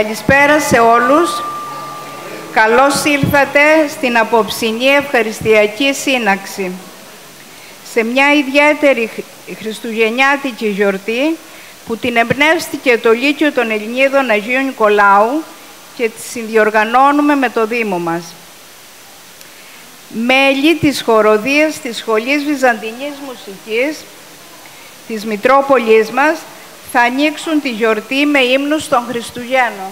Καλησπέρα σε όλους. Καλώς ήλθατε στην απόψινή ευχαριστιακή σύναξη. Σε μια ιδιαίτερη χριστουγεννιάτικη γιορτή που την εμπνεύστηκε το Λύκειο των Ελληνίδων Αγίου Νικολάου και τη συνδιοργανώνουμε με το Δήμο μας. Μέλη της χοροδίας της Σχολής Βυζαντινής Μουσικής της Μητρόπολης μας θα ανοίξουν τη γιορτή με ύμνους των Χριστουγέννων.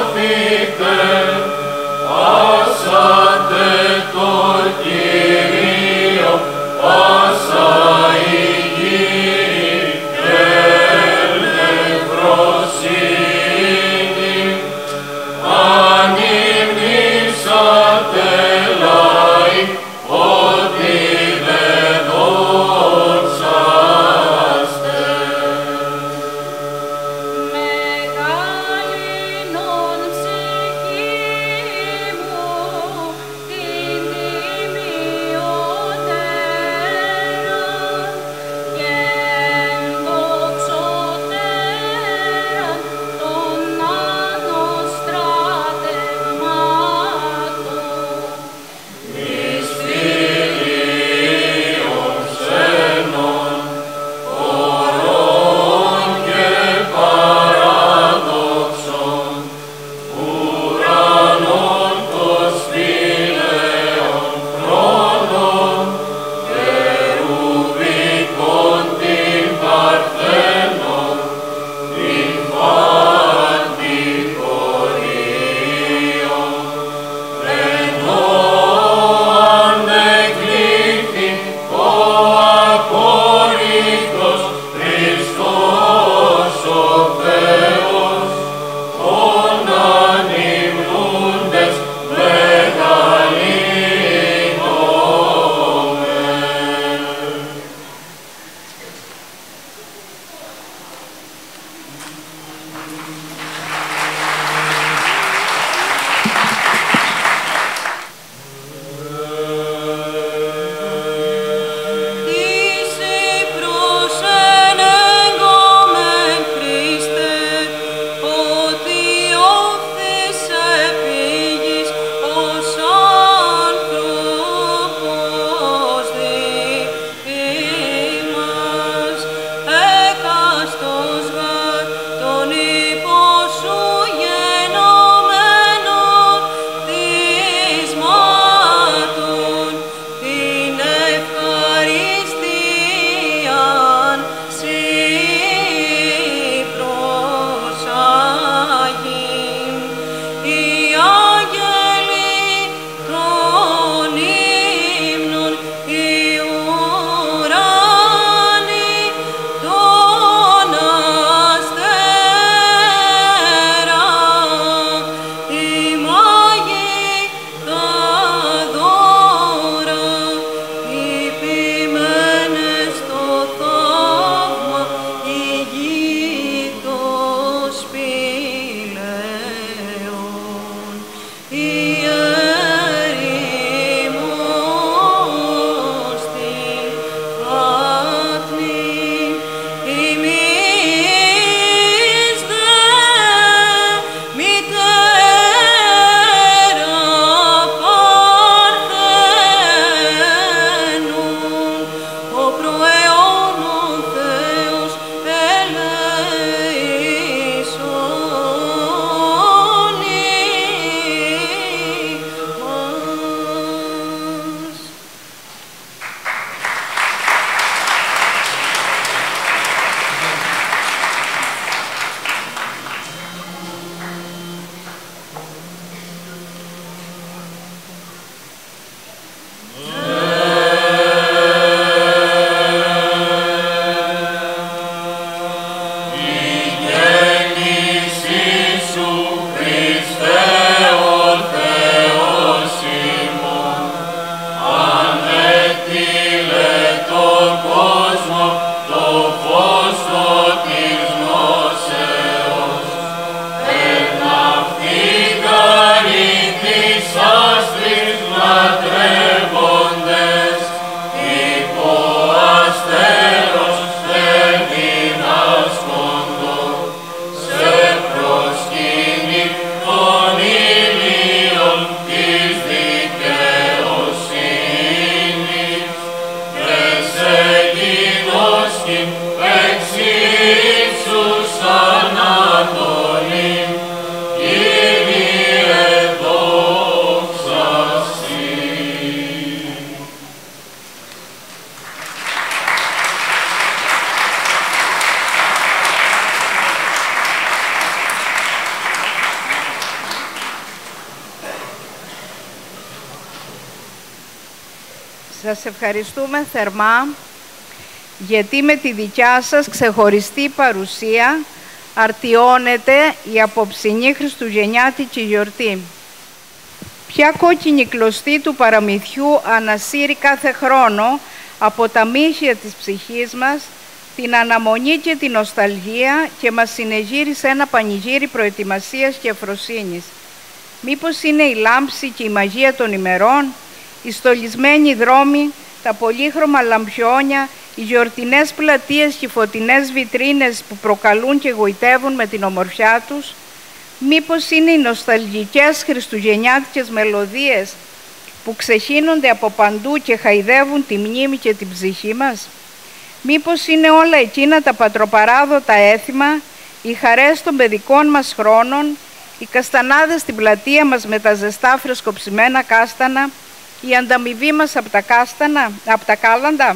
Ορθήκε Σας ευχαριστούμε θερμά, γιατί με τη δικιά σας ξεχωριστή παρουσία αρτιώνεται η απόψινή χριστουγεννιάτικη γιορτή. Ποια κόκκινη κλωστή του παραμυθιού ανασύρει κάθε χρόνο από τα μύχια της ψυχής μας την αναμονή και την νοσταλγία και μας συνεγείρει σε ένα πανηγύρι προετοιμασίας και αφροσύνης. Μήπως είναι η λάμψη και η μαγεία των ημερών, οι στολισμένοι δρόμοι, τα πολύχρωμα λαμπιόνια, οι γιορτινές πλατείες και οι φωτεινές βιτρίνες που προκαλούν και γοητεύουν με την ομορφιά τους? Μήπως είναι οι νοσταλγικές χριστουγεννιάτικες μελωδίες που ξεχύνονται από παντού και χαϊδεύουν τη μνήμη και την ψυχή μας? Μήπως είναι όλα εκείνα τα πατροπαράδοτα έθιμα, οι χαρές των παιδικών μας χρόνων, οι καστανάδες στην πλατεία μας με τα ζεστά φρεσκοψημένα κάστανα, η ανταμοιβή μας από τα κάλαντα?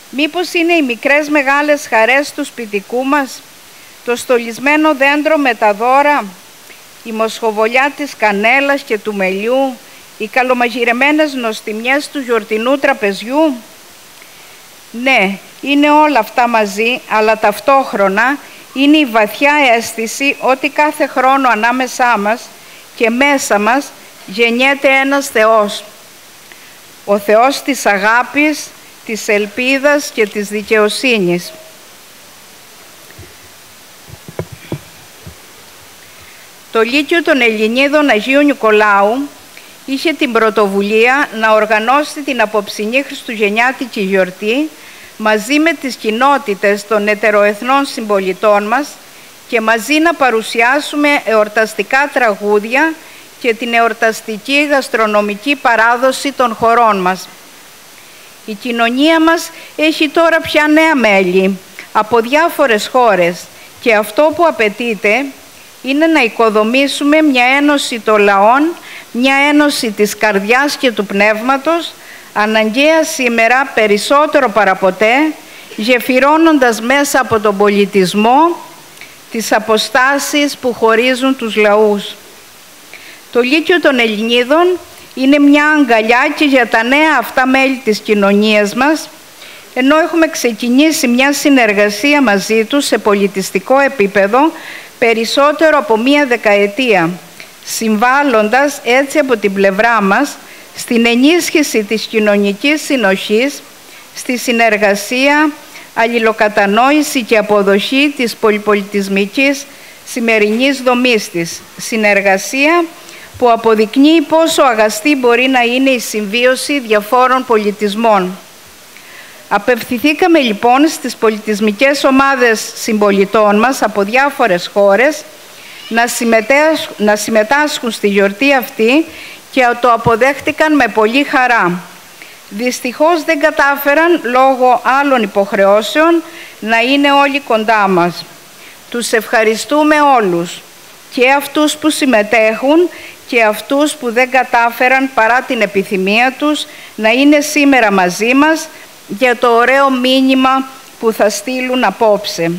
Μήπως είναι οι μικρές μεγάλες χαρές του σπιτικού μας, το στολισμένο δέντρο με τα δώρα, η μοσχοβολιά της κανέλας και του μελιού, οι καλομαγειρεμένες νοστιμιές του γιορτινού τραπεζιού? Ναι, είναι όλα αυτά μαζί, αλλά ταυτόχρονα είναι η βαθιά αίσθηση ότι κάθε χρόνο ανάμεσά μας και μέσα μας γεννιέται ένας Θεός. Ο Θεός της αγάπης, της ελπίδας και της δικαιοσύνης. Το Λύκειο των Ελληνίδων Αγίου Νικολάου είχε την πρωτοβουλία να οργανώσει την απόψινή χριστουγεννιάτικη γιορτή μαζί με τις κοινότητες των ετεροεθνών συμπολιτών μας και μαζί να παρουσιάσουμε εορταστικά τραγούδια και την εορταστική γαστρονομική παράδοση των χωρών μας. Η κοινωνία μας έχει τώρα πια νέα μέλη από διάφορες χώρες και αυτό που απαιτείται είναι να οικοδομήσουμε μια ένωση των λαών, μια ένωση της καρδιάς και του πνεύματος, αναγκαία σήμερα περισσότερο παραποτέ, γεφυρώνοντας μέσα από τον πολιτισμό τις αποστάσεις που χωρίζουν τους λαούς. Το Λύκειο των Ελληνίδων είναι μια αγκαλιά και για τα νέα αυτά μέλη της κοινωνίας μας, ενώ έχουμε ξεκινήσει μια συνεργασία μαζί τους σε πολιτιστικό επίπεδο περισσότερο από μία δεκαετία, συμβάλλοντας έτσι από την πλευρά μας στην ενίσχυση της κοινωνικής συνοχής, στη συνεργασία, αλληλοκατανόηση και αποδοχή της πολυπολιτισμικής σημερινής δομής της. Συνεργασία που αποδεικνύει πόσο αγαστή μπορεί να είναι η συμβίωση διαφόρων πολιτισμών. Απευθυνθήκαμε λοιπόν στις πολιτισμικές ομάδες συμπολιτών μας από διάφορες χώρες να συμμετάσχουν στη γιορτή αυτή και το αποδέχτηκαν με πολύ χαρά. Δυστυχώς δεν κατάφεραν λόγω άλλων υποχρεώσεων να είναι όλοι κοντά μας. Τους ευχαριστούμε όλους, και αυτούς που συμμετέχουν και αυτούς που δεν κατάφεραν παρά την επιθυμία τους να είναι σήμερα μαζί μας, για το ωραίο μήνυμα που θα στείλουν απόψε.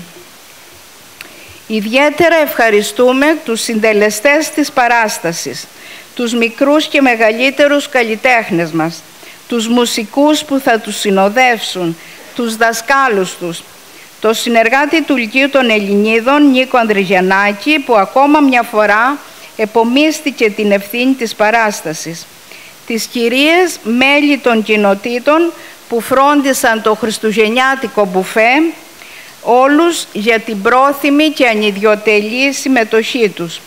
Ιδιαίτερα ευχαριστούμε τους συντελεστές της παράστασης, τους μικρούς και μεγαλύτερους καλλιτέχνες μας, τους μουσικούς που θα τους συνοδεύσουν, τους δασκάλους τους, το συνεργάτη του Λυκείου των Ελληνίδων Νίκο Ανδριγιαννάκη, που ακόμα μια φορά επομίστηκε την ευθύνη της παράστασης, τις κυρίες μέλη των κοινοτήτων που φρόντισαν το χριστουγεννιάτικο μπουφέ, όλους για την πρόθυμη και ανιδιοτελή συμμετοχή τους.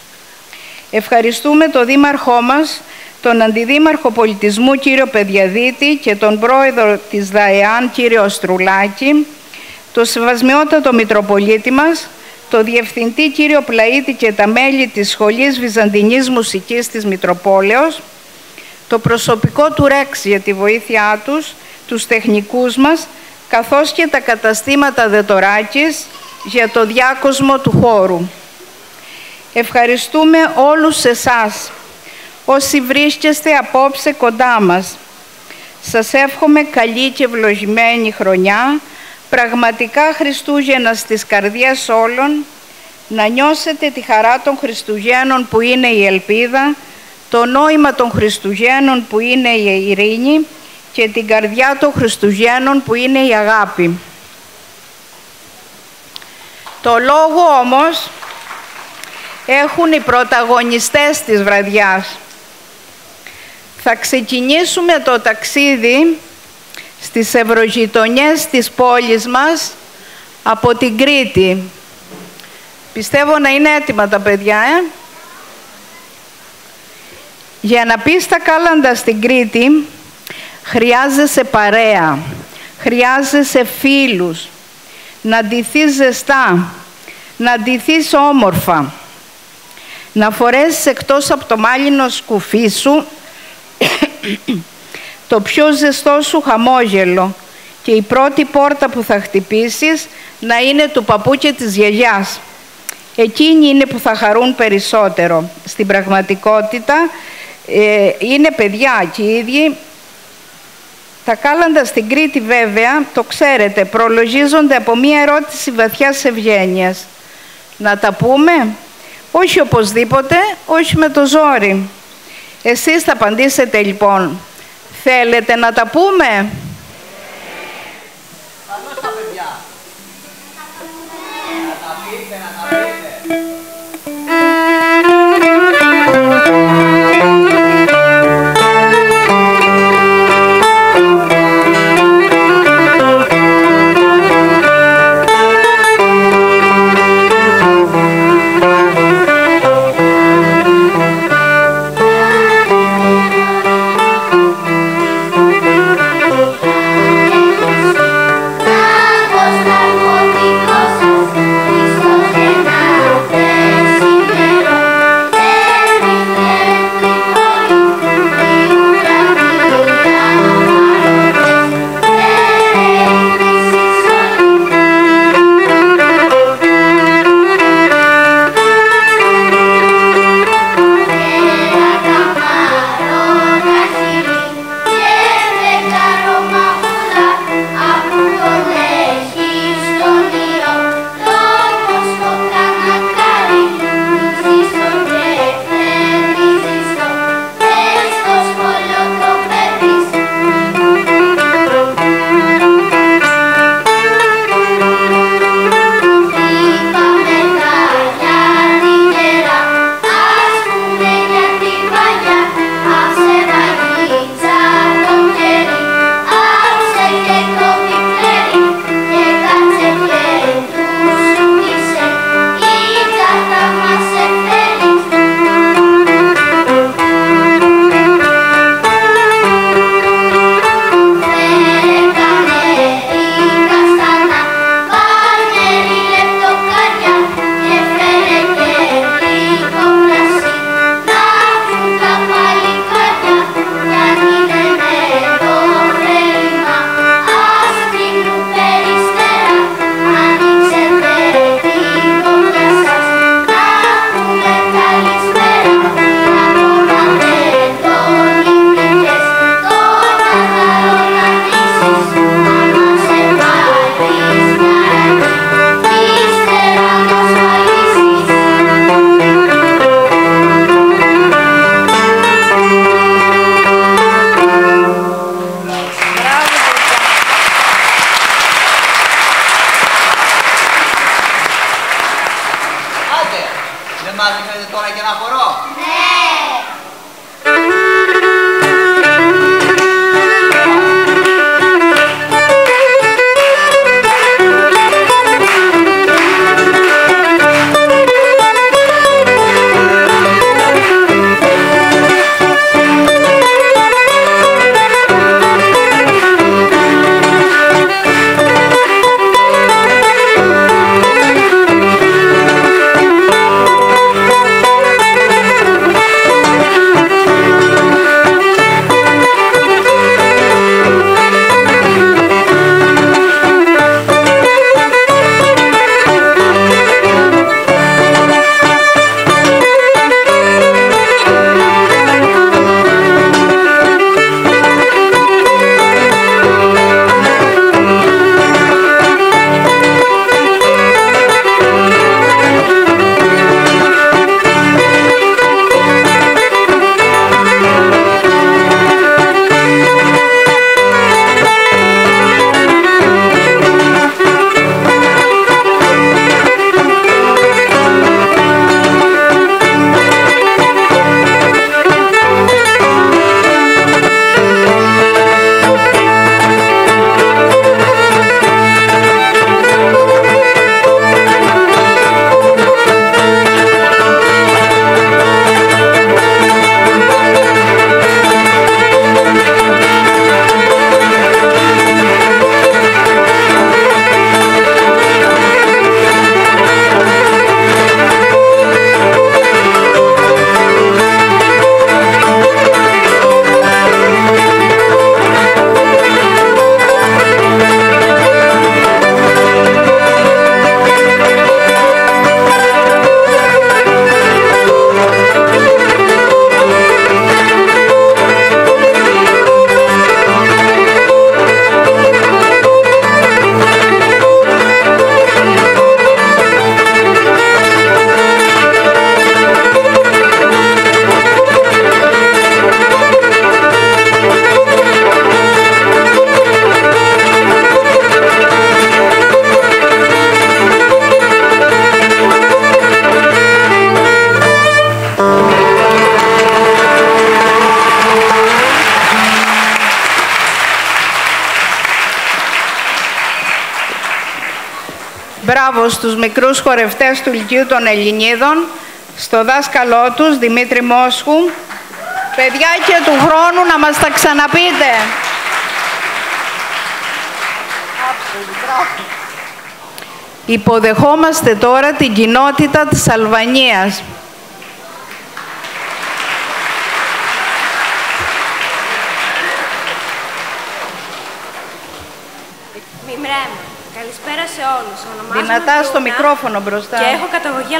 Ευχαριστούμε τον Δήμαρχό μας, τον Αντιδήμαρχο Πολιτισμού κύριο Παιδιαδίτη και τον Πρόεδρο της ΔΑΕΑΝ κύριο Στρουλάκη, το Σεβασμιότατο Μητροπολίτη μας, το Διευθυντή κύριο Πλαΐτη και τα μέλη της Σχολής Βυζαντινής Μουσικής της Μητροπόλεως, το προσωπικό του ΡΕΞ για τη βοήθειά τους, τους τεχνικούς μας, καθώς και τα καταστήματα Δετοράκης για το διάκοσμο του χώρου. Ευχαριστούμε όλους εσάς, όσοι βρίσκεστε απόψε κοντά μας. Σας εύχομαι καλή και ευλογημένη χρονιά, πραγματικά Χριστούγεννα στις καρδιές όλων, να νιώσετε τη χαρά των Χριστουγέννων που είναι η ελπίδα, το νόημα των Χριστουγέννων που είναι η ειρήνη και την καρδιά των Χριστουγέννων που είναι η αγάπη. Το λόγο όμως έχουν οι πρωταγωνιστές της βραδιάς. Θα ξεκινήσουμε το ταξίδι στις ευρωγειτονιές της πόλης μας από την Κρήτη. Πιστεύω να είναι έτοιμα τα παιδιά, Για να πεις τα κάλαντα στην Κρήτη, χρειάζεσαι παρέα, χρειάζεσαι φίλους, να ντυθείς ζεστά, να ντυθείς όμορφα, να φορέσεις εκτός από το μάλινο σκουφί σου το πιο ζεστό σου χαμόγελο και η πρώτη πόρτα που θα χτυπήσεις να είναι του παππού και της γιαγιάς. Εκείνοι είναι που θα χαρούν περισσότερο. Στην πραγματικότητα είναι παιδιά και οι ίδιοι. Τα κάλαντα στην Κρήτη βέβαια, το ξέρετε, προλογίζονται από μία ερώτηση βαθιάς ευγένειας. Να τα πούμε? Όχι οπωσδήποτε, όχι με το ζόρι. Εσείς θα απαντήσετε λοιπόν. Θέλετε να τα πούμε? Καλώς τα παιδιά. Να τα πείτε, να τα πείτε. μπράβο στους μικρούς χορευτές του Λυκείου των Ελληνίδων, στο δάσκαλό τους, Δημήτρη Μόσχου. Παιδιά, και του χρόνου να μας τα ξαναπείτε. Υποδεχόμαστε τώρα την κοινότητα της Αλβανίας. Καλησπέρα σε όλους. Δυνατά στο μικρόφωνο μπροστά. Και έχω καταγωγή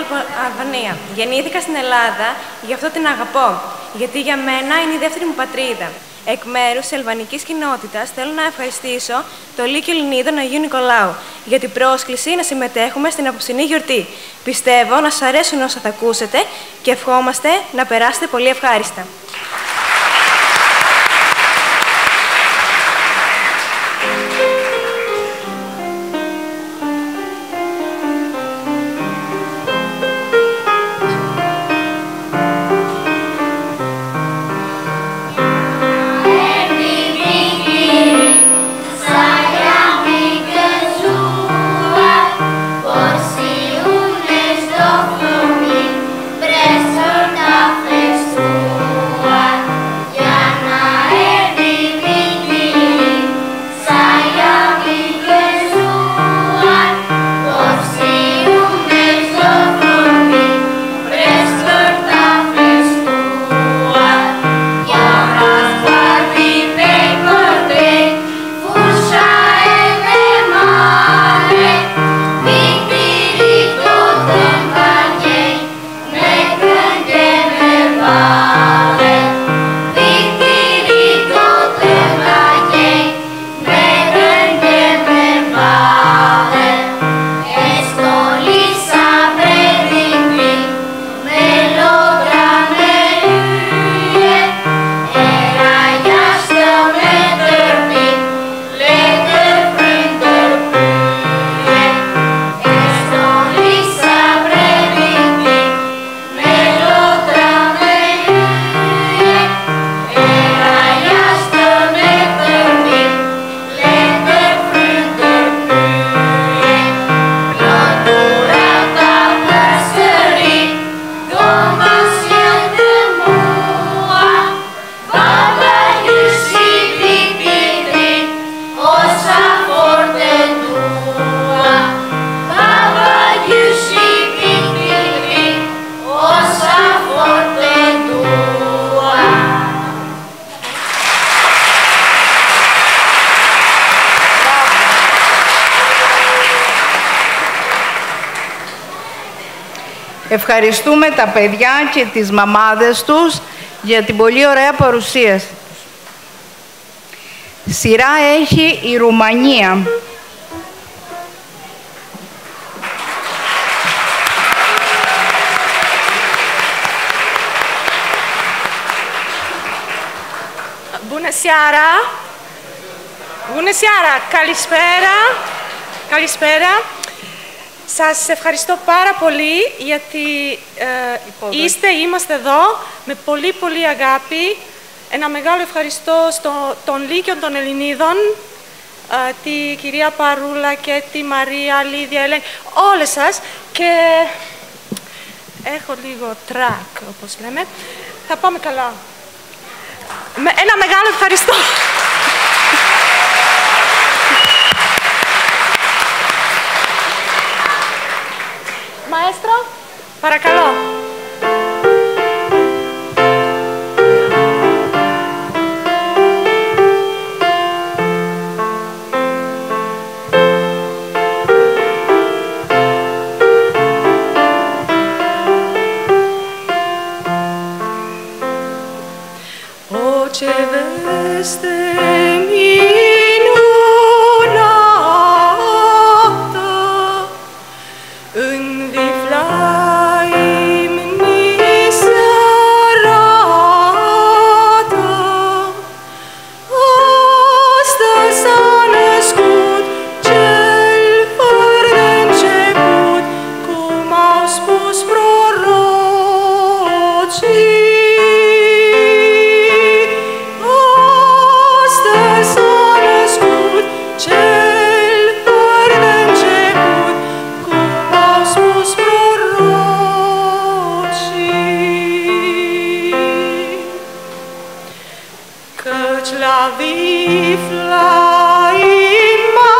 Αλβανία. Γεννήθηκα στην Ελλάδα, γι' αυτό την αγαπώ. Γιατί για μένα είναι η δεύτερη μου πατρίδα. Εκ μέρους της αλβανικής κοινότητας θέλω να ευχαριστήσω το Λύκειο Ελληνίδων Αγίου Νικολάου για την πρόσκληση να συμμετέχουμε στην απόψινή γιορτή. Πιστεύω να σας αρέσουν όσα θα ακούσετε και ευχόμαστε να περάσετε πολύ ευχάριστα. Ευχαριστούμε τα παιδιά και τις μαμάδες τους για την πολύ ωραία παρουσίαση. Σειρά έχει η Ρουμανία. Bună seara! Bună seara! Καλησπέρα! Καλησπέρα! Σας ευχαριστώ πάρα πολύ γιατί είμαστε εδώ με πολύ πολύ αγάπη. Ένα μεγάλο ευχαριστώ στον Λύκειο των Ελληνίδων, τη κυρία Παρούλα και τη Μαρία, Λίδια, Ελένη, όλες σας. Και έχω λίγο τρακ, όπως λέμε. Θα πάμε καλά. Ένα μεγάλο ευχαριστώ. Μαέστρο, παρακαλώ. Ce veste minunată în Viflaim ni se arată. Astăzi s-a născut cel fără de început, cum au spus prorocii. vifla in Maria,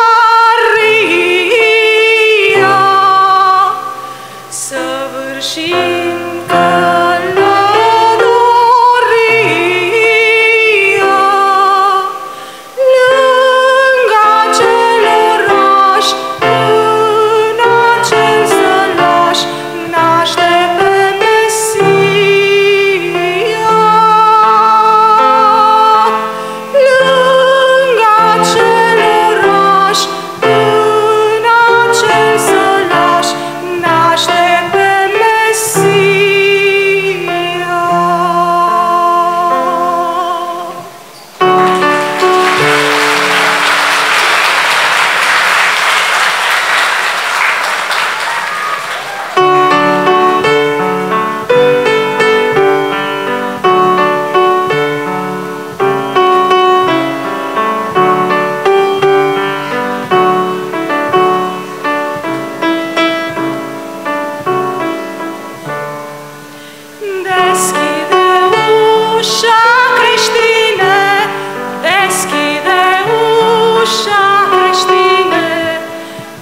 săvârșind călătoria lângă aceloraș, în acel sălaș naște pe Mesia. Lângă aceloraș, în acel sălaș naște pe Mesia. Deschide ușa, creștine, deschide ușa, creștine,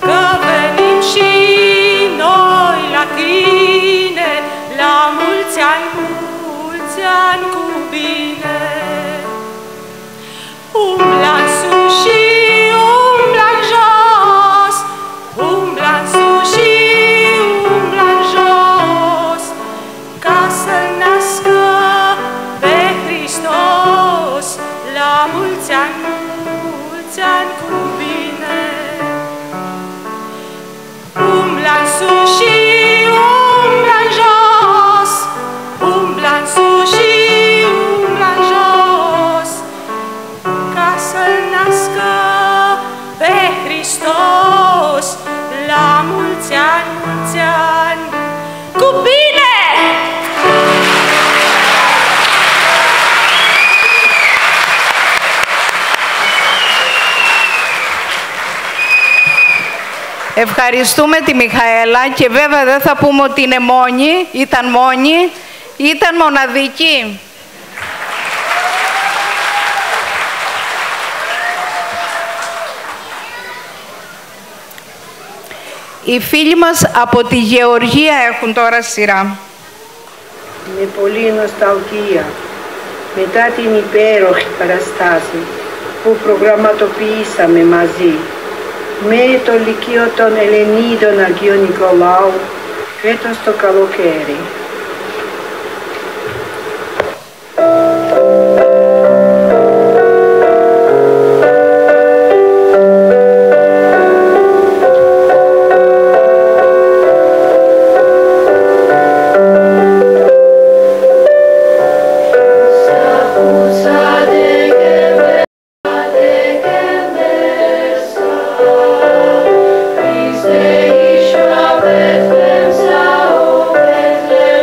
că venim și noi la tine, la mulți ani cu bine. Umbla în sus și umbla în jos, umbla în sus și umbla în jos, ca să nască pe Hristos, la mulți ani cu bine. Umbla în sus și umbla în jos, umbla în sus și umbla în jos, ca să-L nască pe Hristos, la mulți ani cu bine! Ευχαριστούμε τη Μιχαέλα και βέβαια δεν θα πούμε ότι είναι μόνη, ήταν μοναδική. Οι φίλοι μας από τη Γεωργία έχουν τώρα σειρά. Με πολλή νοσταλγία, μετά την υπέροχη παραστάση που προγραμματοποιήσαμε μαζί με το Λυκείο των Ελληνίδων Αγίου Νικολάου φέτος το καλοκαίρι. Bethlehem,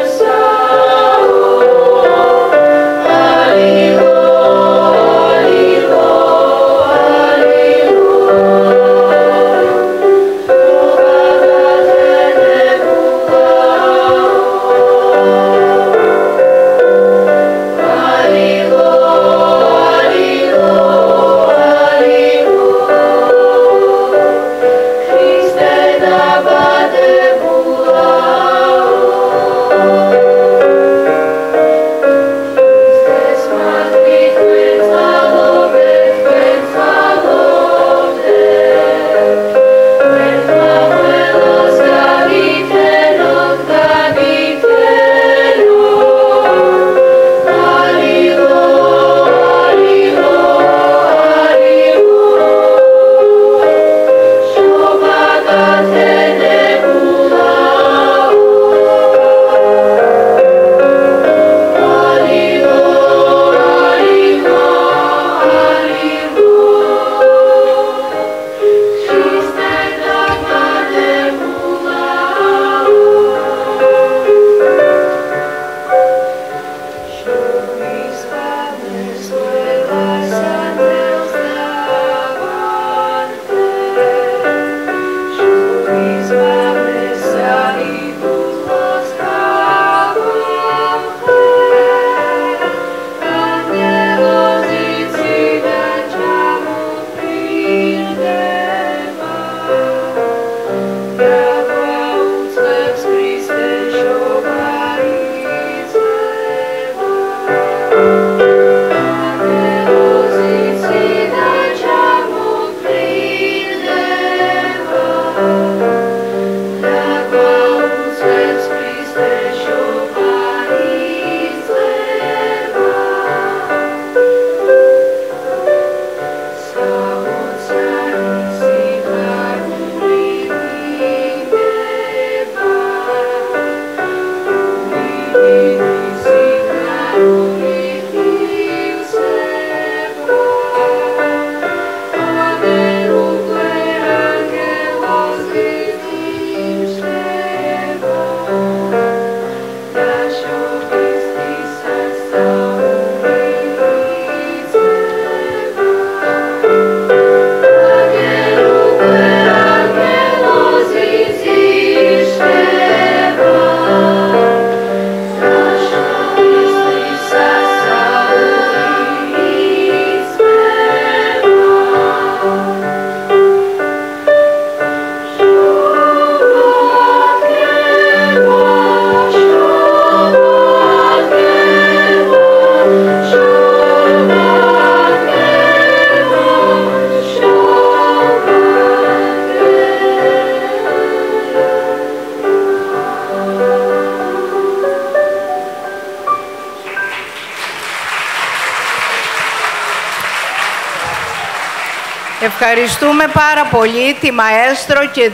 Ευχαριστούμε πάρα πολύ τη μαέστρο και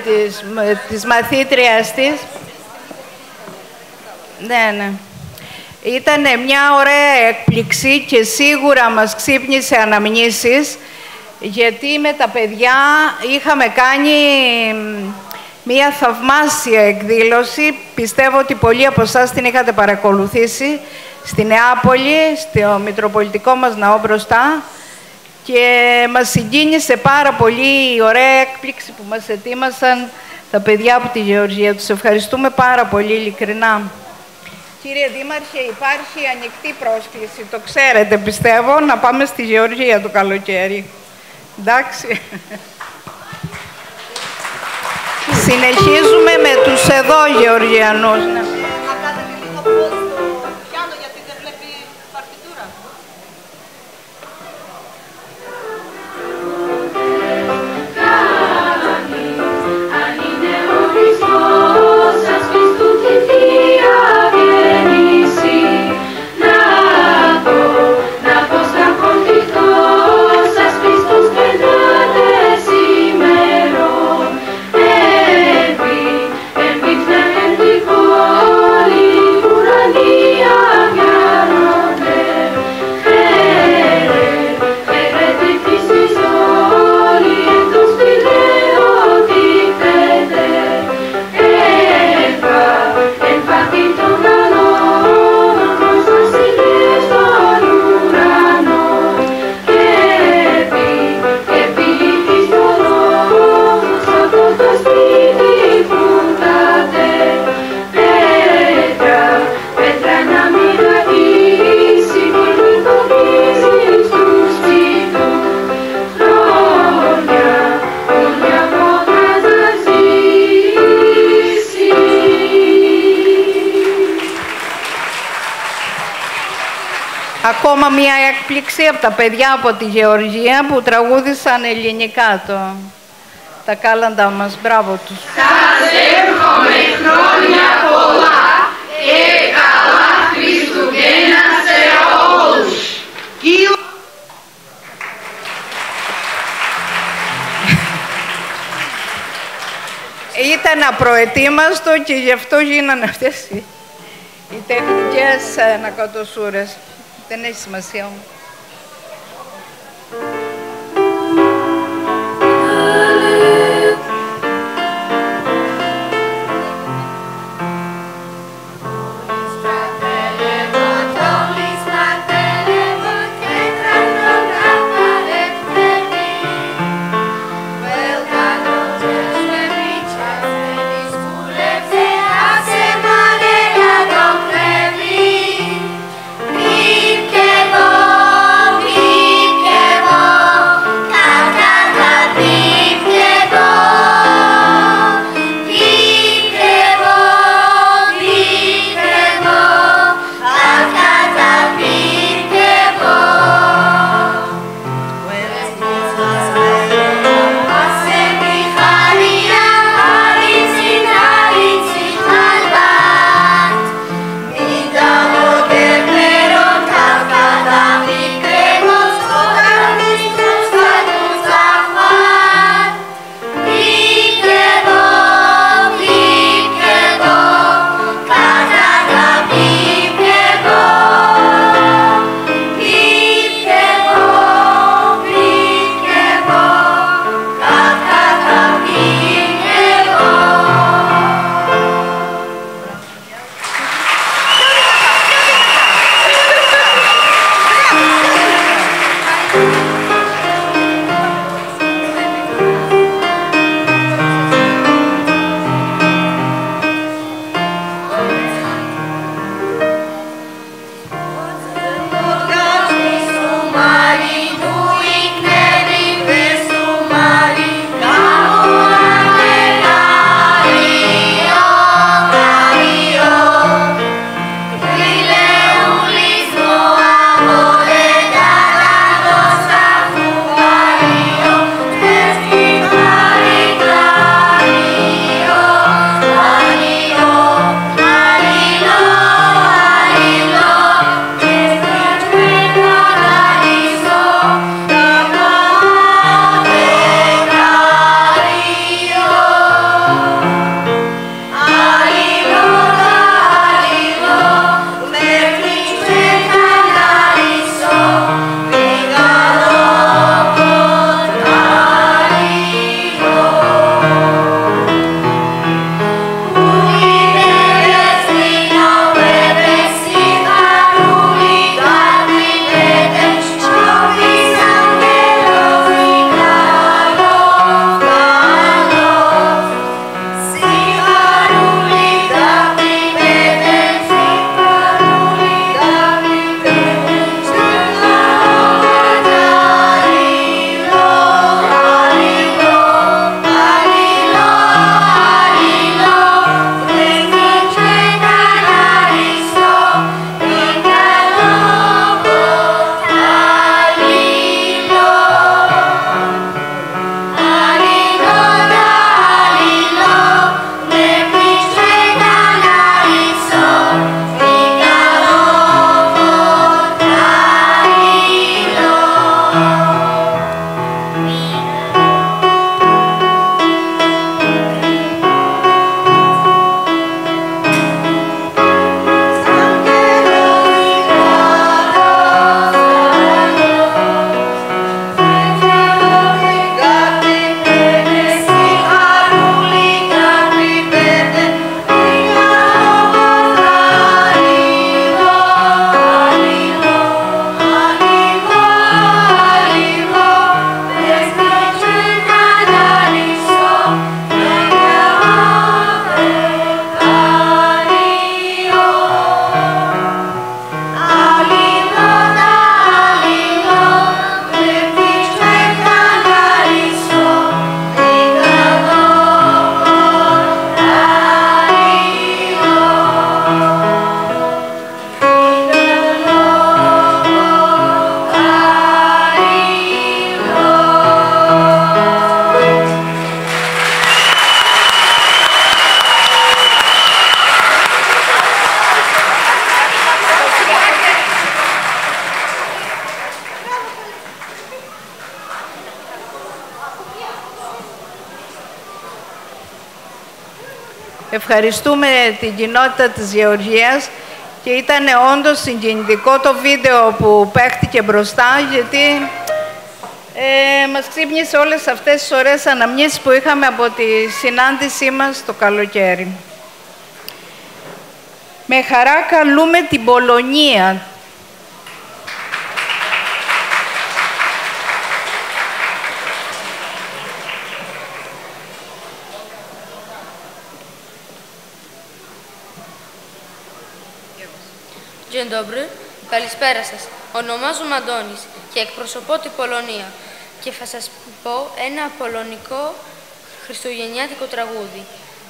της μαθήτριας της. Ναι. Ήταν μια ωραία έκπληξη και σίγουρα μας ξύπνησε αναμνήσεις, γιατί με τα παιδιά είχαμε κάνει μια θαυμάσια εκδήλωση. Πιστεύω ότι πολλοί από εσάς την είχατε παρακολουθήσει στη Νεάπολη, στο Μητροπολιτικό μας ναό μπροστά, και μας συγκίνησε πάρα πολύ η ωραία έκπληξη που μας ετοίμασαν τα παιδιά από τη Γεωργία. Τους ευχαριστούμε πάρα πολύ, ειλικρινά. Κύριε Δήμαρχε, υπάρχει ανοιχτή πρόσκληση, το ξέρετε πιστεύω, να πάμε στη Γεωργία το καλοκαίρι. Εντάξει. Συνεχίζουμε με τους εδώ Γεωργιανούς. Να κάνετε λίγο πώς το πιάνο, γιατί δεν βλέπει παρτιτούρα. Αν είναι ορισμός σας Χριστού τη Θεία Γεννήση, να πω στραχωθηθώ σας Χριστούς πεντάτες ημερών. Εμπίθεν την πόλη ουρανία μοιάρονται. Χαίρετε Χριστής όλοι εντός φιλεοτυπέτε. Εμφανή των καλών ως βασιλείς των ουρανών. Και επί της δωρός από το σπίτι που κάτε. Πέτρα να μην αγγίσει, μην λιτονίζεις τους ψητούς. Χρόνια κοντά να ζήσει. Ακόμα μία έκπληξη από τα παιδιά από τη Γεωργία που τραγούδησαν ελληνικά τα κάλαντα μας. Μπράβο τους. Σας εύχομαι χρόνια πολλά και καλά Χριστουγέννα σε όλους. Ήταν απροετοίμαστο και γι' αυτό γίνανε αυτές οι τεχνικές ανακατοσούρες. Δεν έχει σημασία όμως. Che Ευχαριστούμε την κοινότητα της Γεωργίας και ήταν όντως συγκινητικό το βίντεο που παίχτηκε μπροστά, γιατί μας ξύπνησε όλες αυτές τις ωραίες αναμνήσεις που είχαμε από τη συνάντησή μας το καλοκαίρι. Με χαρά καλούμε την Πολωνία. Dzień dobry, καλησπέρα σας. Ονομάζομαι Αντώνης και εκπροσωπώ την Πολωνία και θα σας πω ένα πολωνικό χριστουγεννιάτικο τραγούδι.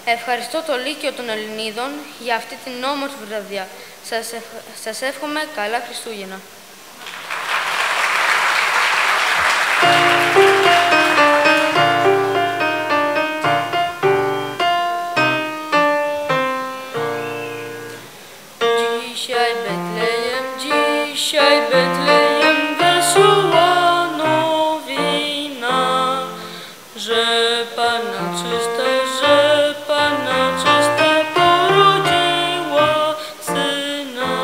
Ευχαριστώ το Λύκειο των Ελληνίδων για αυτή την όμορφη βραδιά. Σας εύχομαι καλά Χριστούγεννα. Dzisiaj Betlejem wesoła nowina, że Panna czysta porodziła Syna.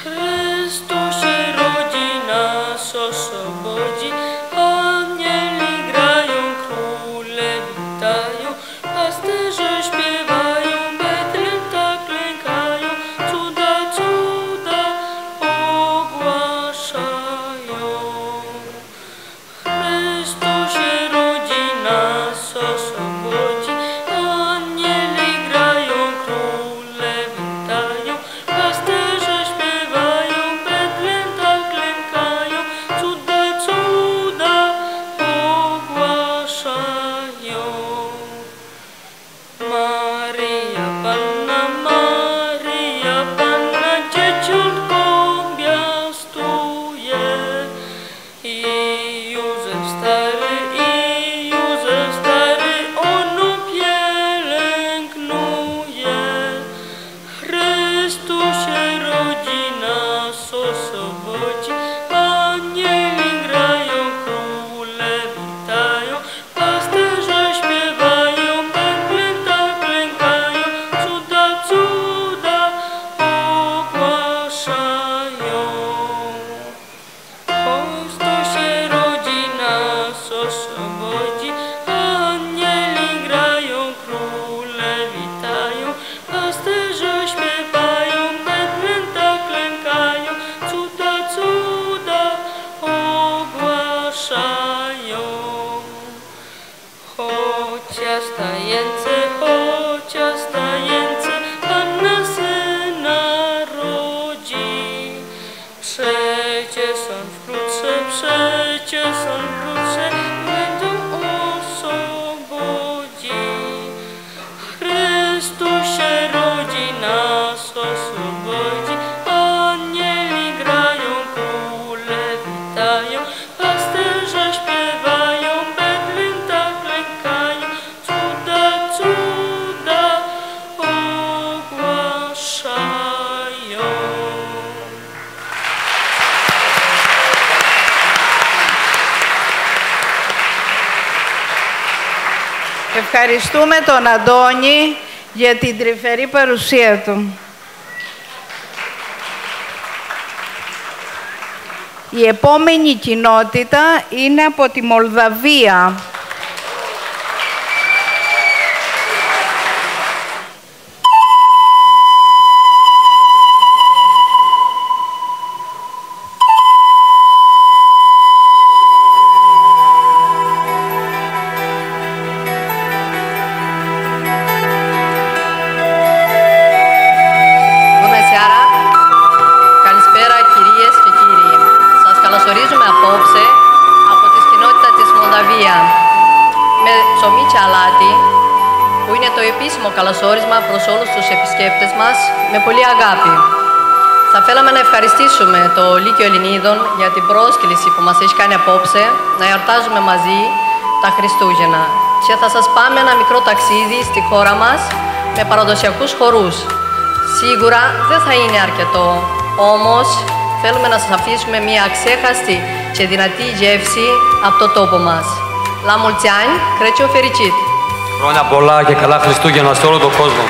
Chrystus się rodzi, nas oswobodzi, anieli grają, króle witają, pasterze śpiewają, Betlem tak klękają, cuda ogłaszają. Chrystus się rodzi, nas oswobodzi, anieli grają, króle witają, pasterze śpiewają, Betlem tak klękają, cuda ogłaszają. Maryja Panna dzieciątko piastuje, i Józef stary ono pielęgnuje. Chrystus się rodzi, nas oswobodzi, anieli grają, króle witają, pasterze śpiewają, Betlem tak klękają, cuda ogłaszają. Chrystus się rodzi, nas oswobodzi, anieli grają, króle witają, pasterze śpiewają, Betlem tak klękają, cuda ogłaszają. Chociaż tajemnice Panna Syna rodzi, przecież on wkrótce będą oswobodzi. Chrystus się rodzi, nas oswobodzi, anieli grają, króle witają, pasterze śpiewają, Betlem tak klękają, cuda ogłaszają. Ευχαριστούμε τον Αντώνη για την τρυφερή παρουσία του. Η επόμενη κοινότητα είναι από τη Μολδαβία. Καλωσόρισμα προς όλους τους επισκέπτες μας με πολύ αγάπη. Θα θέλαμε να ευχαριστήσουμε το Λύκειο Ελληνίδων για την πρόσκληση που μας έχει κάνει απόψε να εορτάζουμε μαζί τα Χριστούγεννα. Και θα σας πάμε ένα μικρό ταξίδι στη χώρα μας με παραδοσιακούς χορούς. Σίγουρα δεν θα είναι αρκετό, όμως θέλουμε να σας αφήσουμε μια αξέχαστη και δυνατή γεύση από το τόπο μας. La mulți ani, Crăciun fericit! Χρόνια πολλά και καλά Χριστούγεννα σε όλο τον κόσμο.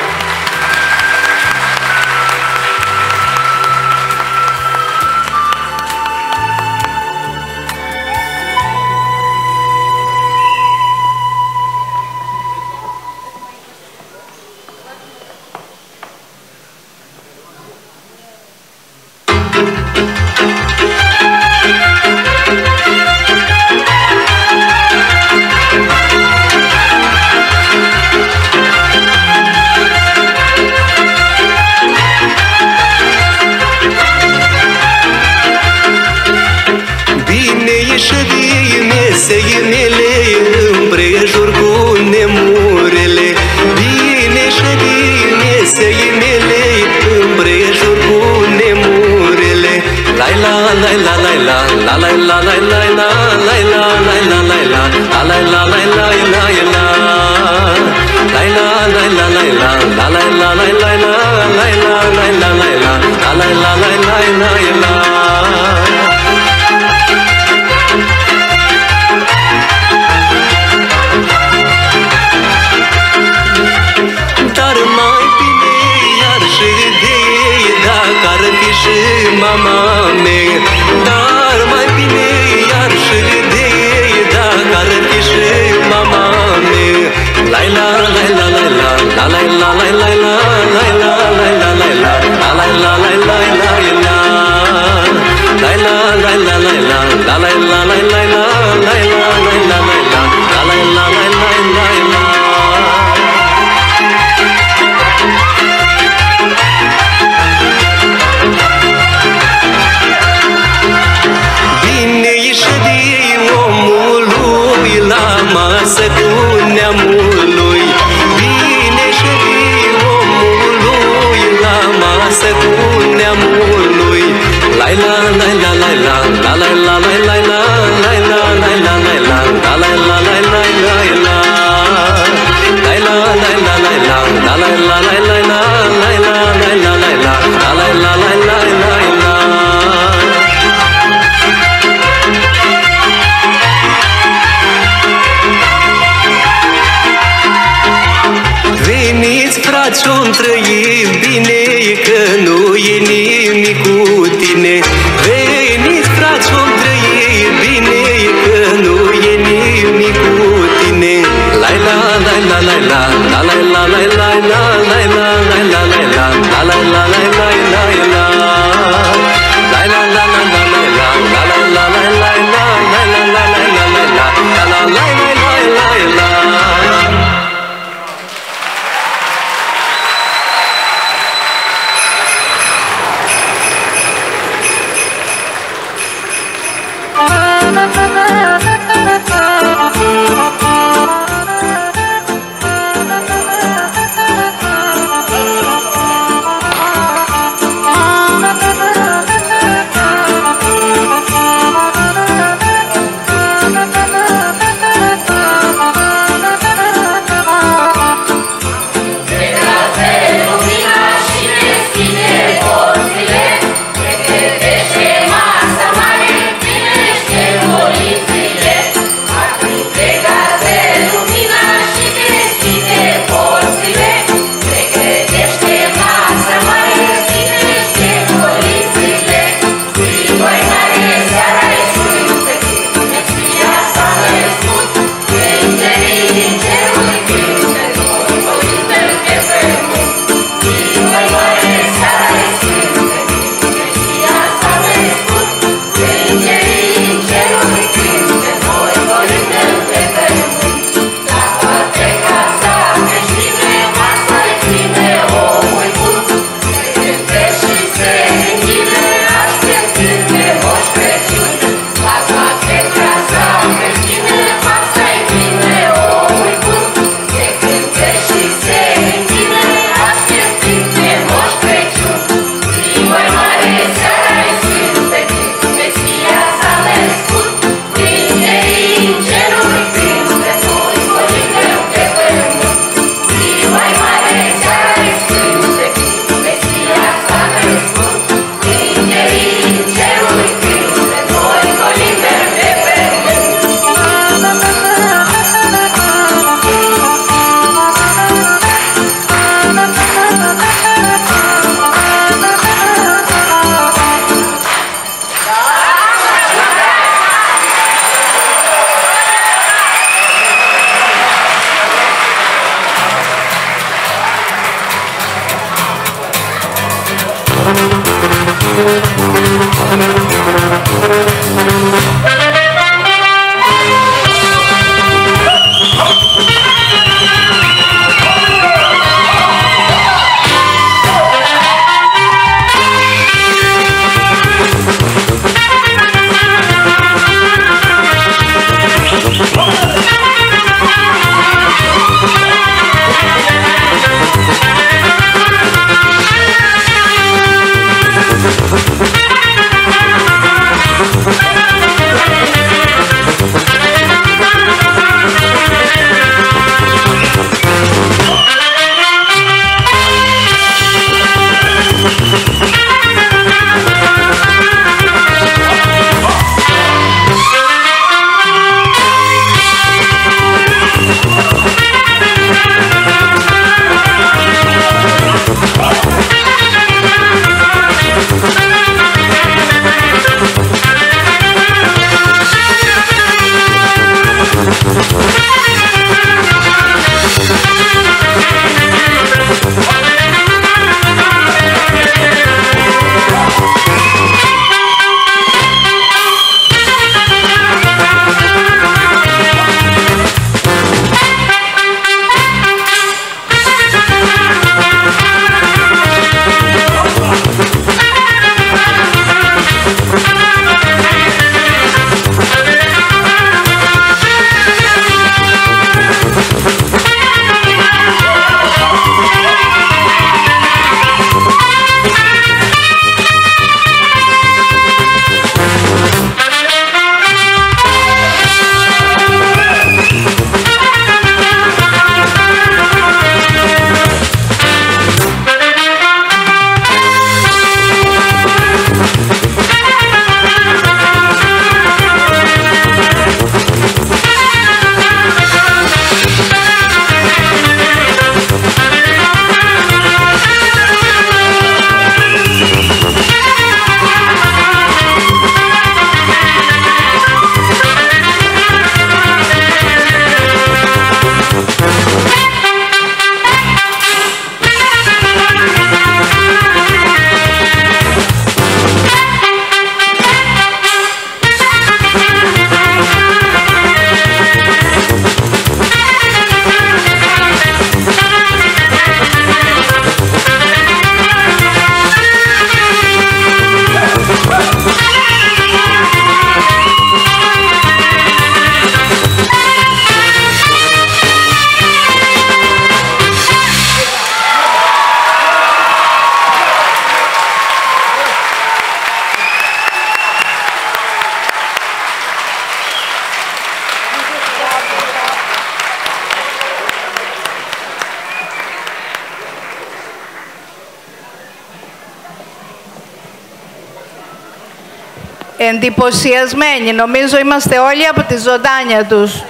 Εντυπωσιασμένοι. Νομίζω είμαστε όλοι από τη ζωντάνια τους.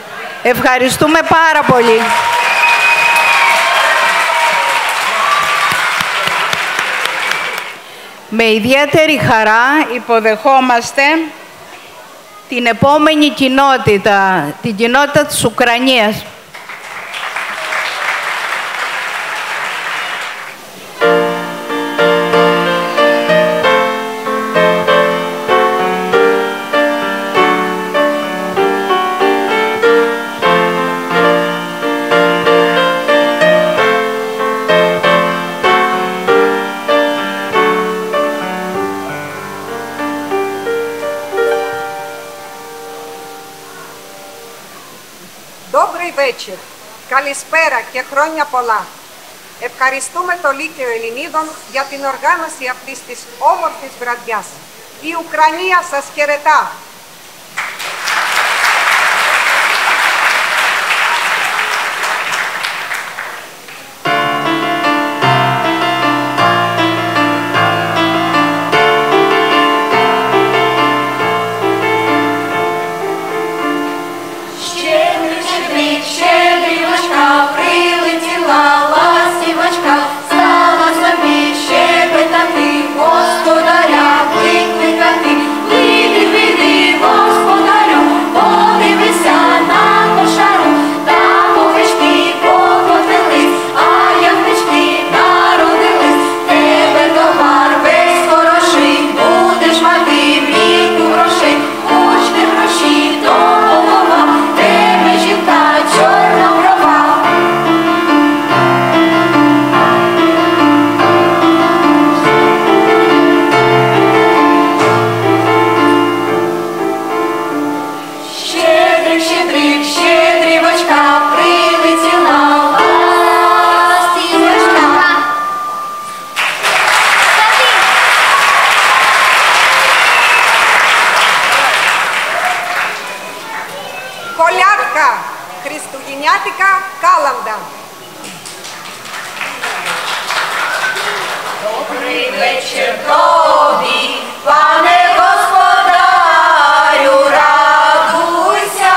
Ευχαριστούμε πάρα πολύ. Με ιδιαίτερη χαρά υποδεχόμαστε την επόμενη κοινότητα, την κοινότητα της Ουκρανίας. Вечір. Καλησπέρα και χρόνια πολλά. Ευχαριστούμε το Λύκειο Ελληνίδων για την οργάνωση αυτής της όμορφης βραδιάς. Η Ουκρανία σας χαιρετά. Господаря, викликати, вийди, Χριστουγεννιάτικα κάλαντα. Добрий вечір тобі, пане господарю, радуйся,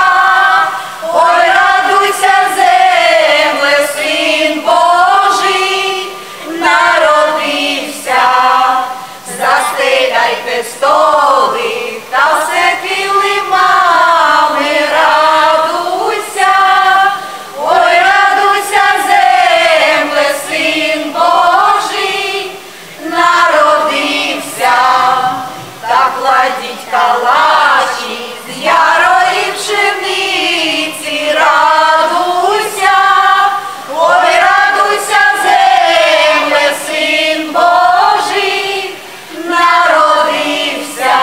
ой, радуйся, земле, Син Божий народився, застеляйте столи та все килимами, радуйся, ой, радуйся, земле, Син Божий народився, та кладіть калачі з ярої пшениці, радуйся, ой, радуйся, земле, Син Божий народився,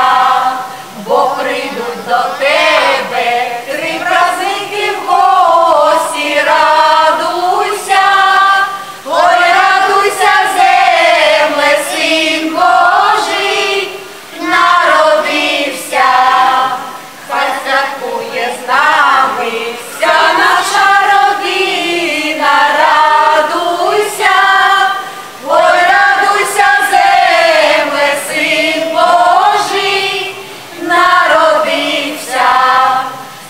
бо прийдуть до тебе 3 праздники в гості, радуйся, ой, радуйся, земле, Син Божий народився, хай святкує з нами вся наша родина, радуйся, ой, радуйся, земле, Син Божий народився,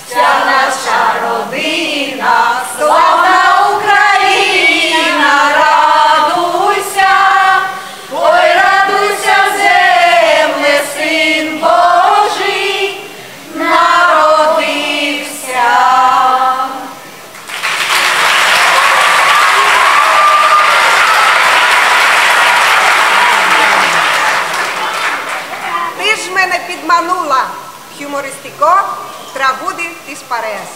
вся наша родина, славна Україна, радуйся, ой, радуйся, земле, Син Божий народився. Ти ж мене підманула. Хюмористико τραγούδι της παρέας.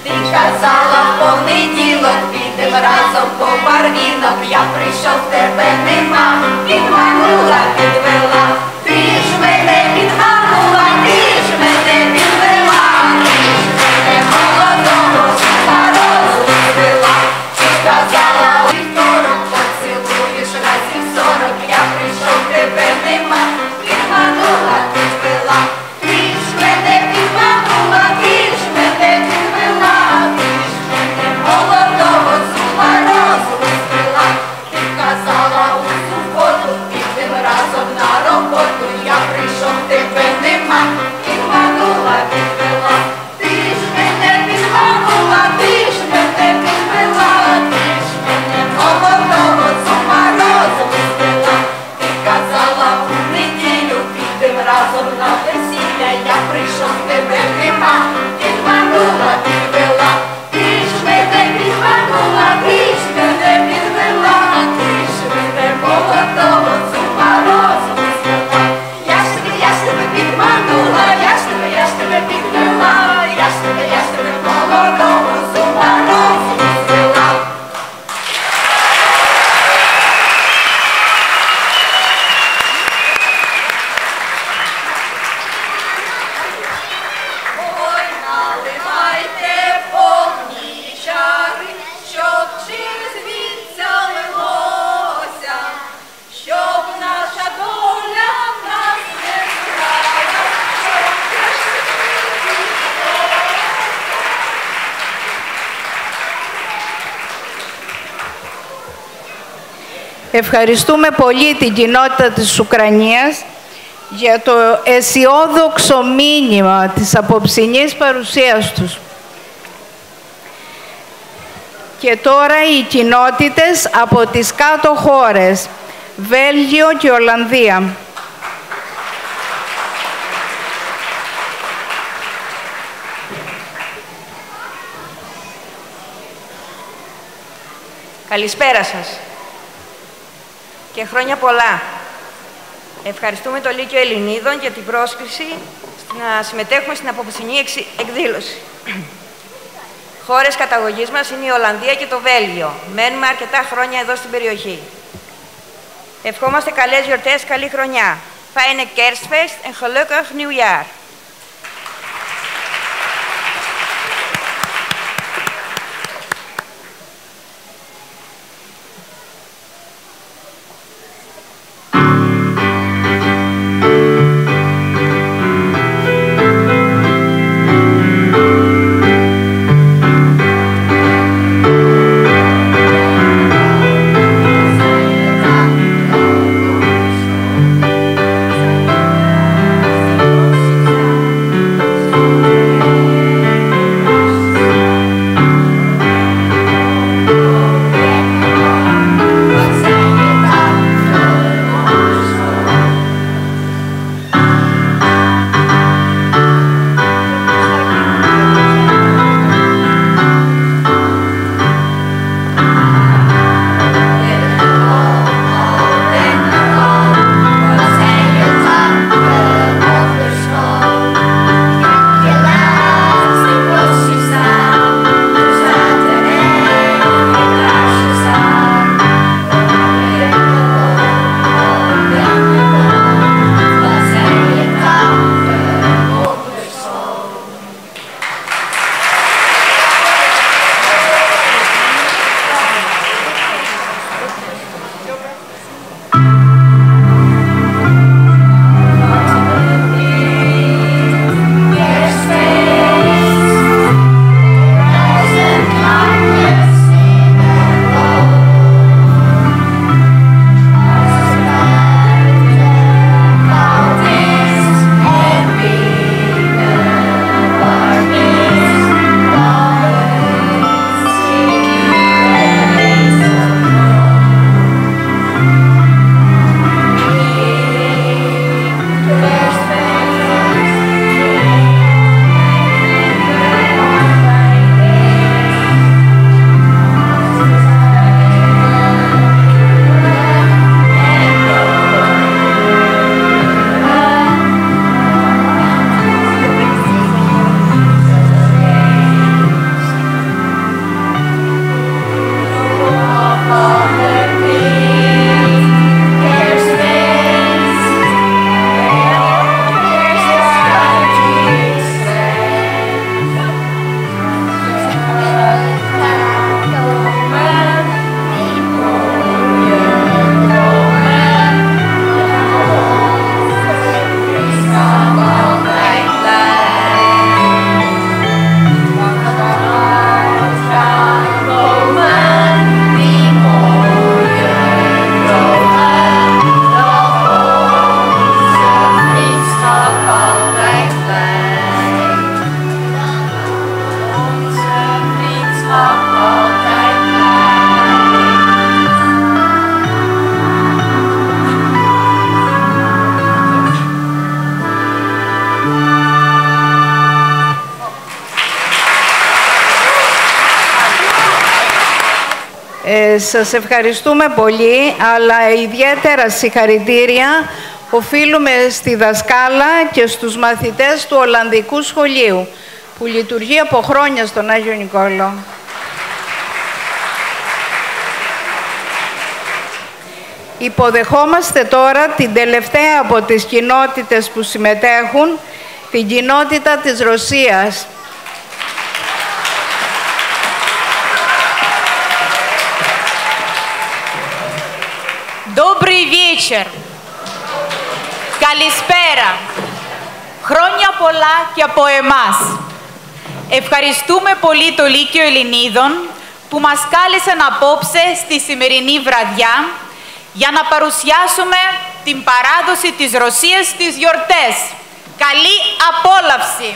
Ти казала в понеділок, підем разом по барвінок, я прийшов, тебе нема, підманула, підвела, ти ж мене підманула, ти ж мене підвела, ти ж мене молодого старого звела, ти казала у вівторок, поцілуєш разів 40, я прийшов, тебе нема, підманула, підвела, ти ж мене підманула, ти ж мене підвела, ти ж мене молодого зуба розвела, ти казала у суботу, підем разом на роботу, я прийшов, тебе нема, підманула, підвела, ти ж мене підманула, ти ж мене підвела, ти ж мене молодого зуба розвела, ти казала у неділю, підем разом на весілля, я прийшов, тебе нема, підманула, підвела, ти ж мене підманула, ти ж мене підвела, ти ж мене молодого зуба розвела, я ж тебе підманула, я ж тебе підвела, я ж тебе молодого зуба розвела. Ой, наливайте повні чари, щоб через вінця лилося, щоб наша доля в нас не зграла, щоб Ευχαριστούμε πολύ την κοινότητα της Ουκρανίας για το αισιόδοξο μήνυμα της απόψινής παρουσίας τους. Και τώρα οι κοινότητες από τις κάτω χώρες, Βέλγιο και Ολλανδία. Καλησπέρα σας και χρόνια πολλά. Ευχαριστούμε το Λύκειο Ελληνίδων για την πρόσκληση να συμμετέχουμε στην απόψινή εκδήλωση. Χώρες καταγωγής μας είναι η Ολλανδία και το Βέλγιο. Μένουμε αρκετά χρόνια εδώ στην περιοχή. Ευχόμαστε καλές γιορτές, καλή χρονιά. Fijne Kerstfeest en gelukkig nieuwjaar. Σας ευχαριστούμε πολύ, αλλά ιδιαίτερα συγχαρητήρια οφείλουμε στη δασκάλα και στους μαθητές του Ολλανδικού Σχολείου, που λειτουργεί από χρόνια στον Άγιο Νικόλαο. Υποδεχόμαστε τώρα την τελευταία από τις κοινότητες που συμμετέχουν, την κοινότητα της Ρωσίας. Добрый вечер! Καλησπέρα! Χρόνια πολλά και από εμάς. Ευχαριστούμε πολύ το Λύκειο Ελληνίδων που μας κάλεσαν απόψε στη σημερινή βραδιά για να παρουσιάσουμε την παράδοση της Ρωσίας στις γιορτές. Καλή απόλαυση!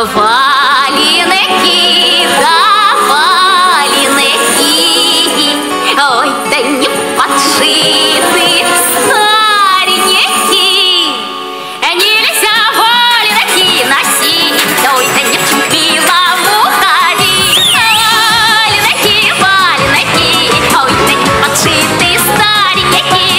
валенки, да валенки, ой, да не подшиты старенькие. Нельзя валенки носить, ой, да не в белому ходить. Валенки, валенки, ой, да не подшиты старенькие.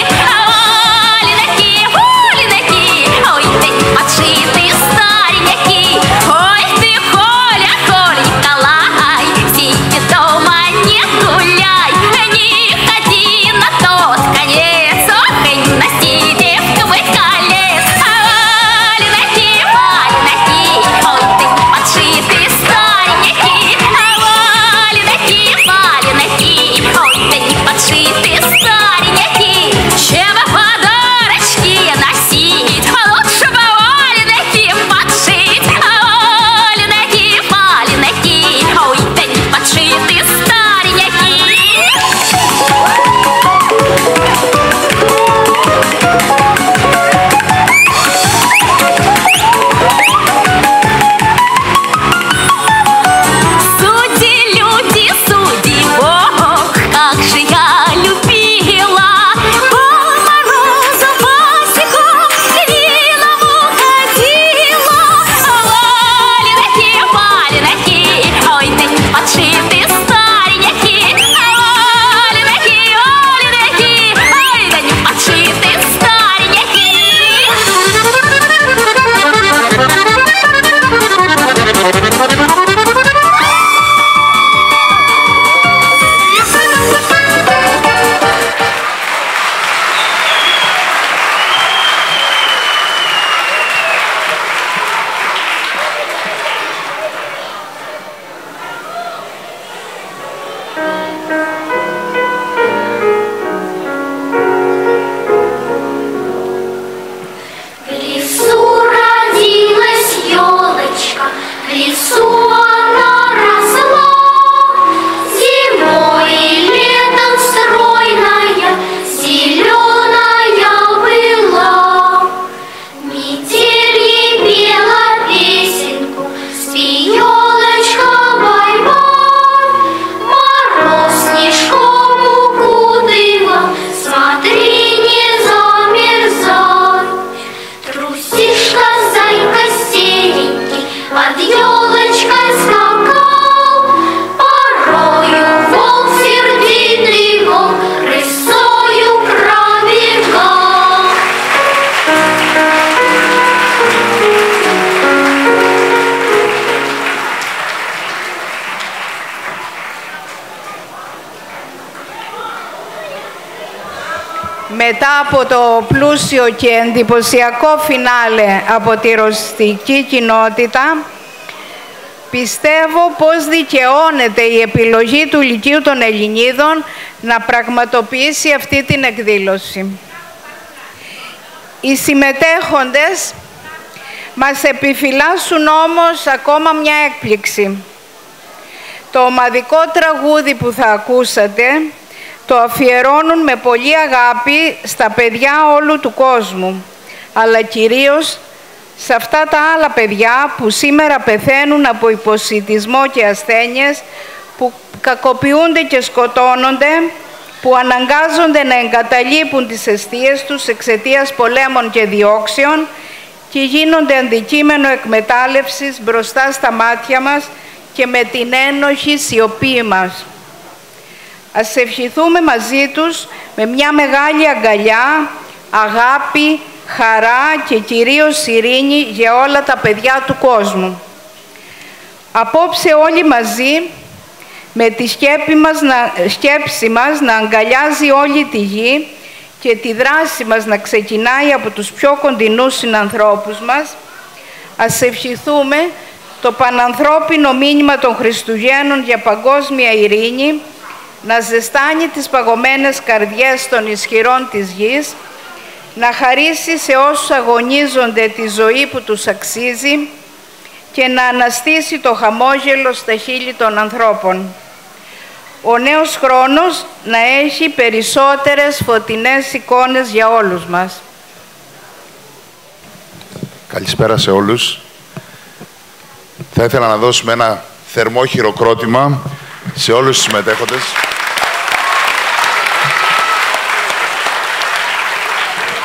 Валенки, валенки, ой, да не подшиты старенькие. Ой, ты, Коля, Коля, Николай, сиди дома, не гуляй, не ходи на тот конец, ох, и не носи девковых колец. Валенки, валенки, ой, ты не подшиты старенькие. Валенки, валенки, ой, ты не подшиты старенькие. Чем подарочки носить, лучше бы валенки подшить. Валенки, валенки, ой, ты не подшиты старенькие. Суди, люди, суди, Бог, как же я любила по морозу босиком длинному ходила. Валенки, валенки, ой, да не подшиты старенькие. Валенки, валенки, ой, да не подшиты В лесу родилась елочка, в лесу она росла. Зимой и летом стройная, зеленая была. Метель ей пела песенку, спи, елочка, бай-бай. Мороз снежком укутывал, смотри, не замерзай. Трусишка, зайка серенький, под елочкой скакал. Порою волк сердитый волк рысою пробегал. Μετά από το πλούσιο και εντυπωσιακό φινάλε από τη ρωσική κοινότητα, πιστεύω πως δικαιώνεται η επιλογή του Λυκείου των Ελληνίδων να πραγματοποιήσει αυτή την εκδήλωση. Οι συμμετέχοντες μας επιφυλάσσουν όμως ακόμα μια έκπληξη. Το ομαδικό τραγούδι που θα ακούσατε το αφιερώνουν με πολύ αγάπη στα παιδιά όλου του κόσμου, αλλά κυρίως σε αυτά τα άλλα παιδιά που σήμερα πεθαίνουν από υποσιτισμό και ασθένειες, που κακοποιούνται και σκοτώνονται, που αναγκάζονται να εγκαταλείπουν τις εστίες τους εξαιτίας πολέμων και διώξεων και γίνονται αντικείμενο εκμετάλλευσης μπροστά στα μάτια μας και με την ένοχη σιωπή μας. Ας ευχηθούμε μαζί τους με μια μεγάλη αγκαλιά, αγάπη, χαρά και κυρίως ειρήνη για όλα τα παιδιά του κόσμου. Απόψε όλοι μαζί, με τη σκέψη μας να αγκαλιάζει όλη τη γη και τη δράση μας να ξεκινάει από τους πιο κοντινούς συνανθρώπους μας, ας ευχηθούμε το πανανθρώπινο μήνυμα των Χριστουγέννων για παγκόσμια ειρήνη να ζεστάνει τις παγωμένες καρδιές των ισχυρών της γης, να χαρίσει σε όσους αγωνίζονται τη ζωή που τους αξίζει και να αναστήσει το χαμόγελο στα χείλη των ανθρώπων. Ο νέος χρόνος να έχει περισσότερες φωτεινές εικόνες για όλους μας. Καλησπέρα σε όλους. Θα ήθελα να δώσουμε ένα θερμό χειροκρότημα σε όλους τους συμμετέχοντες.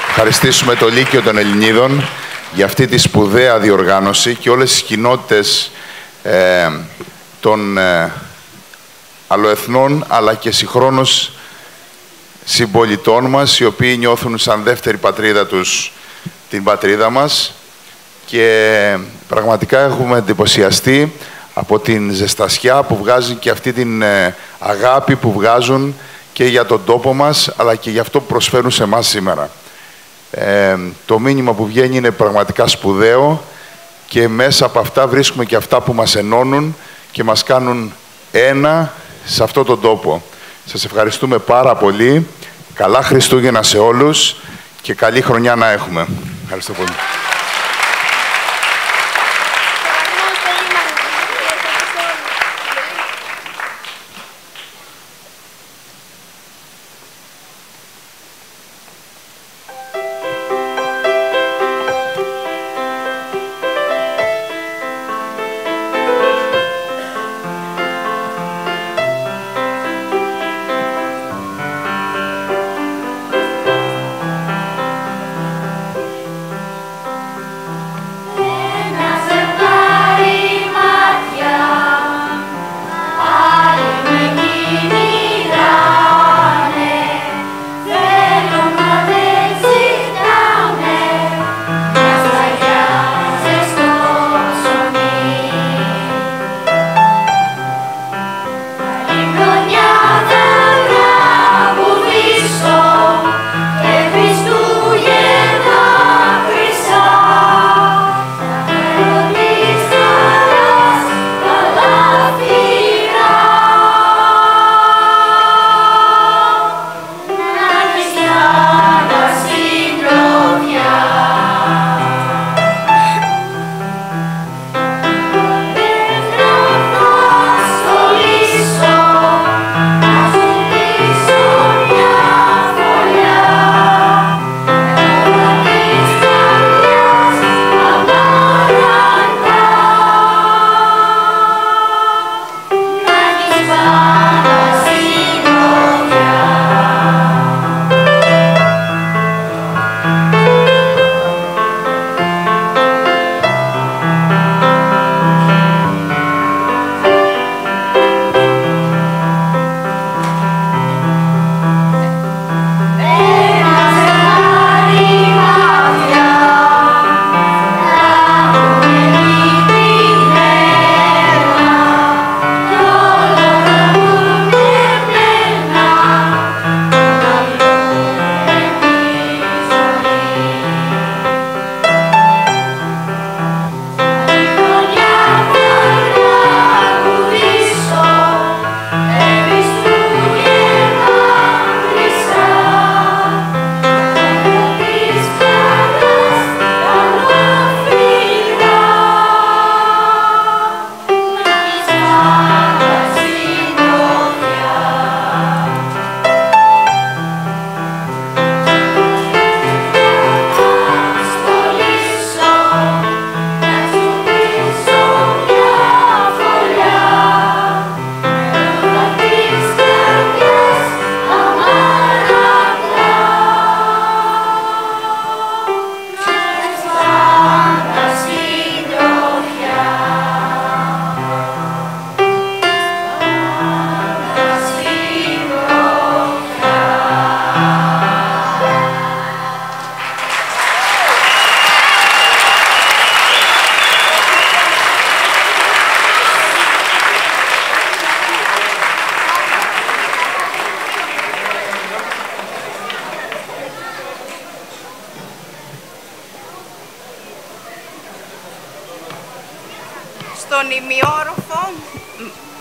Ευχαριστήσουμε το Λύκειο των Ελληνίδων για αυτή τη σπουδαία διοργάνωση και όλες τις κοινότητες των αλλοεθνών αλλά και συγχρόνως συμπολιτών μας, οι οποίοι νιώθουν σαν δεύτερη πατρίδα τους την πατρίδα μας, και πραγματικά έχουμε εντυπωσιαστεί από την ζεστασιά που βγάζουν και αυτή την αγάπη που βγάζουν και για τον τόπο μας αλλά και για αυτό που προσφέρουν σε εμάς σήμερα. Το μήνυμα που βγαίνει είναι πραγματικά σπουδαίο και μέσα από αυτά βρίσκουμε και αυτά που μας ενώνουν και μας κάνουν ένα σε αυτόν τον τόπο. Σας ευχαριστούμε πάρα πολύ. Καλά Χριστούγεννα σε όλους και καλή χρονιά να έχουμε. Ευχαριστώ πολύ.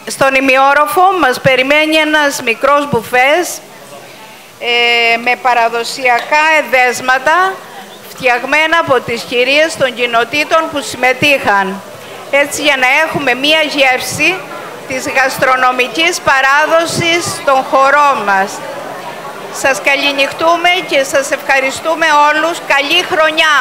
Στον ημιόροφο μας περιμένει ένας μικρός μπουφές με παραδοσιακά εδέσματα φτιαγμένα από τις κυρίες των κοινοτήτων που συμμετείχαν. Έτσι, για να έχουμε μία γεύση της γαστρονομικής παράδοσης των χωρών μας. Σας καληνυχτούμε και σας ευχαριστούμε όλους. Καλή χρονιά!